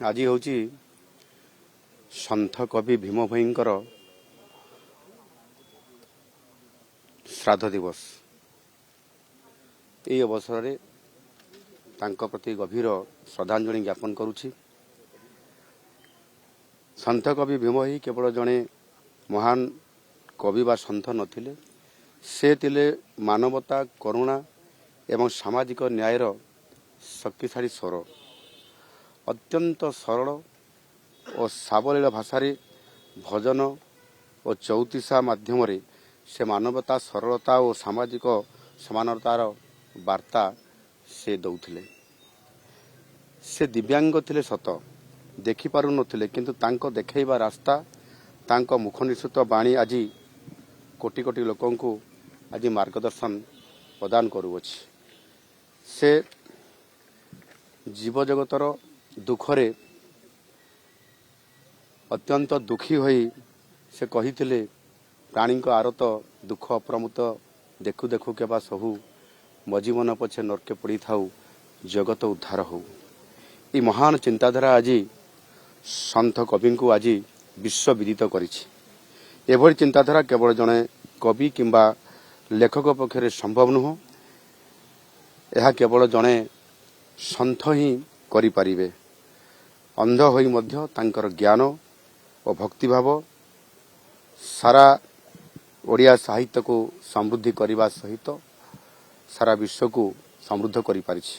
आज हूँ सन्थ कवि भीम भईंकर श्राद्ध दिवस। ये अवसर में तांको प्रति गभीर श्रद्धांजलि ज्ञापन करुछि। सन्थ कवि भीम ही केवल जड़े महान कवि बा सन्थ नथिले, से तिले मानवता, करुणा एवं सामाजिक न्यायर शक्तिशाली स्वर। अत्यंत सरल और सावलील भाषा भजन और चौतीसा माध्यम से मानवता, सरलता और सामाजिक समानतार वार्ता से दौथिले। से दिव्यांग थिले सत, देखि पारु नथिले, किंतु तांको देखैबा रास्ता, तांको मुख निसृत बाणी आज कोटि कोटि लोकंकु आज मार्गदर्शन प्रदान करुअछि। से जीव जगतर दुखरे अत्यंत दुखी होई से कहिथिले, प्राणी को आरत दुख अप्रमुत देखु देखु केबा सहु, मो जीवन पछे नरके पड़ी थाउ, जगत उद्धार हो। ई महान चिंताधारा आज सन्थ कवि को आज विश्व विदित करिछि। एभଳି चिंताधारा केवल जने कवि किंबा लेखक पक्षरे संभव नुह, यह केवल जने सन्थ ही करि परिबे। अंध होई मध्य तांकर ज्ञान और भक्तिभाव सारा ओडिया साहित्य को समृद्धि करने सहित सारा विश्व को समृद्ध करि पारिछि।